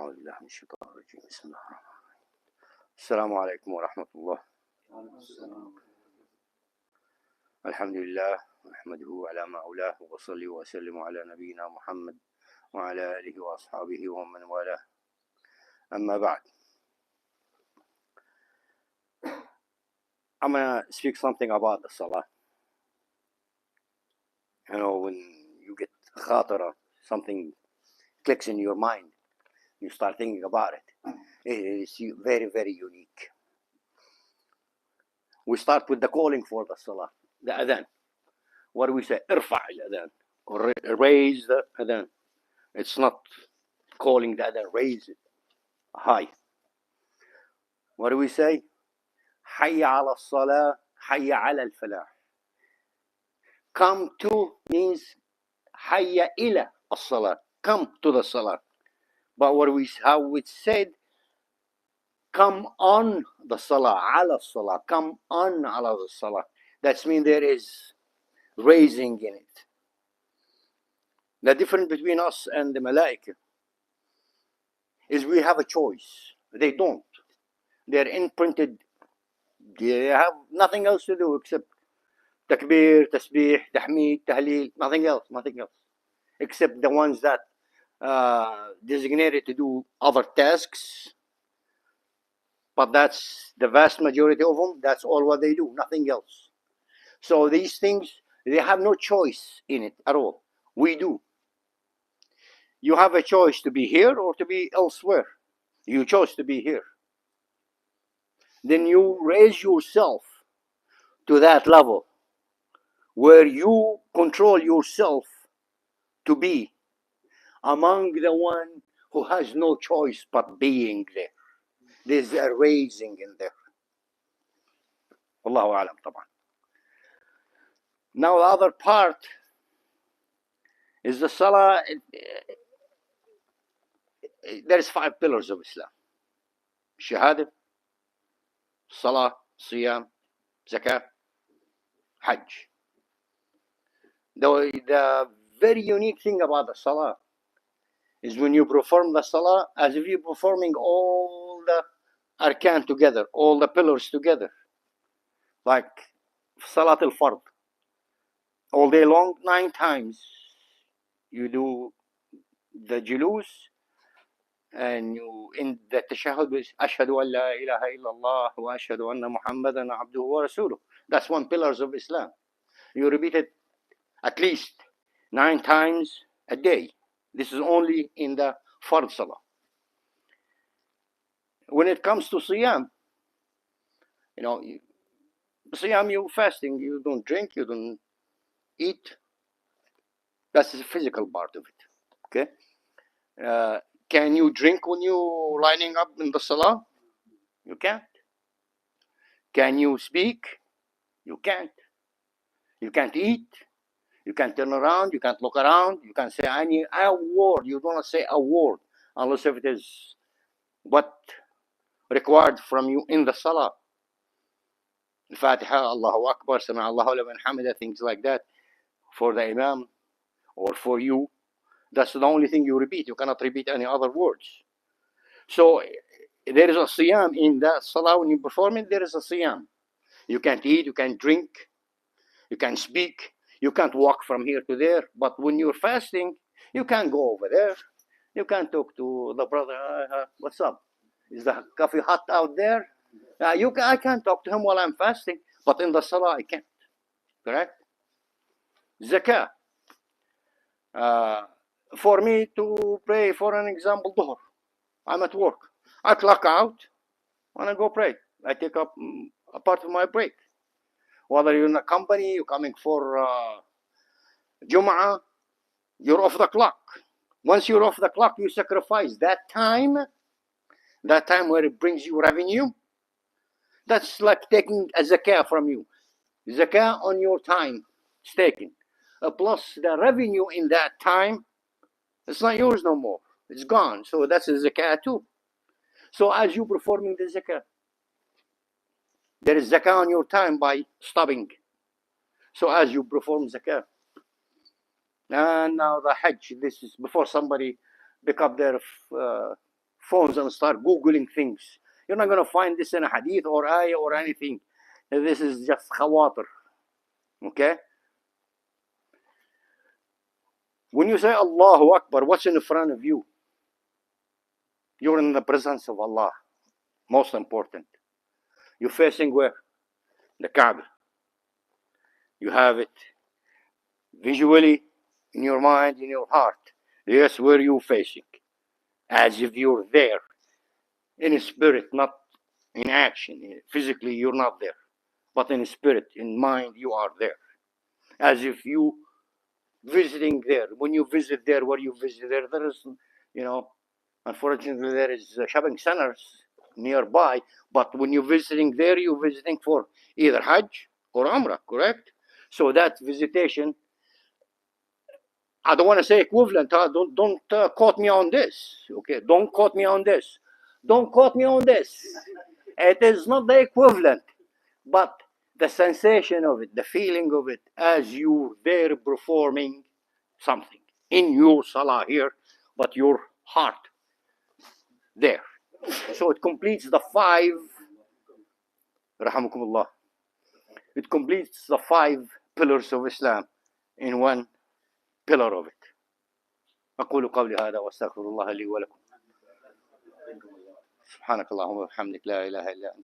أعوذ بالله من الشيطان الرجيم بسم الله الرحمن الرحيم السلام عليكم ورحمة الله الحمد لله نحمده على ما أولاه وصلي وسلم على نبينا محمد وعلى آله وأصحابه ومن والاه أما بعد. I'm going to speak something about the Salah. You know, when you get Khatirah, something clicks in your mind, you start thinking about it. It is very, very unique. We start with the calling for the Salah, the Adhan. What do we say? Irfa' al-Adhan, or raise the Adhan. It's not calling the Adhan, raise it high. What do we say? Hayya ala salah, hayya ala al-falah. Come to means hayya ila as-salah. Come to the salah. But how it's said, come on the salah, ala salah. Come on ala the salah. That means there is raising in it. The difference between us and the malaika is we have a choice. They don't. They're imprinted. They have nothing else to do except takbir, tasbih, tahmeed, tahleel, nothing else. Except the ones that designated to do other tasks. But that's the vast majority of them. That's all what they do, nothing else. So these things, they have no choice in it at all. We do. You have a choice to be here or to be elsewhere. You chose to be here. Then you raise yourself to that level where you control yourself to be among the one who has no choice but being there. There's a raising in there. Allahu alam taban. Now the other part is the Salah. There is 5 pillars of Islam. Shahada, Salah, Siyam, Zakah, Hajj. The very unique thing about the Salah is when you perform the Salah as if you're performing all the arkan together, all the pillars together. Like Salat al-Fard. All day long, 9 times. You do the julus and you in the tashahhud with Ashhadu an la ilaha illallah wa ashhadu anna Muhammadan abduhu wa rasuluh. That's 1 pillars of Islam. You repeat it at least 9 times a day. This is only in the Fard Salah. When it comes to Siyam, Siyam, you fasting, you don't drink, you don't eat. That's the physical part of it. Okay? Can you drink when you're lining up in the Salah? You can't. Can you speak? You can't. You can't eat. You can't turn around. You can't look around. You can't say a word. You don't say a word unless if it is what required from you in the Salah. Al-Fatiha, Allahu Akbar, Sami Allahu liman hamida, things like that for the Imam or for you. That's the only thing you repeat. You cannot repeat any other words. So there is a Siyam in that Salah. When you perform it, there is a Siyam. You can't eat, you can't drink, you can't speak, you can't walk from here to there. But when you're fasting, you can't go over there. You can't talk to the brother, what's up? Is the coffee hot out there? I can't talk to him while I'm fasting, but in the Salah I can't. Correct? Zakah. For me to pray, for an example, Dhuhr, I'm at work. I clock out and I go pray. I take up a part of my break. Whether you're in a company, you're coming for Jum'ah, you're off the clock. Once you're off the clock, you sacrifice that time where it brings you revenue. That's like taking a zakah from you. Zakah on your time is taken. Plus the revenue in that time, it's not yours no more. It's gone. So that's a zakah too. So as you performing the zakah, there is zakah on your time by stopping. So as you perform zakah. And now the Hajj, this is before somebody pick up their phones and start Googling things. You're not going to find this in a hadith or ayah or anything. This is just khawatir. Okay? When you say Allahu Akbar, what's in front of you? You're in the presence of Allah. Most important. You're facing where? The Kaaba. You have it visually in your mind, in your heart. Yes, where you facing? As if you're there. In spirit, not in action. Physically, you're not there. But in spirit, in mind, you are there. As if you visiting there. When you visit there, where you visit there, there is, unfortunately, there is shopping centers nearby. But when you're visiting there, you're visiting for either Hajj or Umrah, correct? So that visitation, I don't want to say equivalent. Don't quote me on this. Okay, don't quote me on this. Don't quote me on this. It is not the equivalent, but the sensation of it, the feeling of it, as you there performing something in your salah here, but your heart there. So it completes the five. Rahmakumullah. It completes the 5 pillars of Islam in one pillar of it. أقول قولي هذا وأستغفر الله لي ولكم. سبحانك اللهم وبحمدك لا إله إلا أنت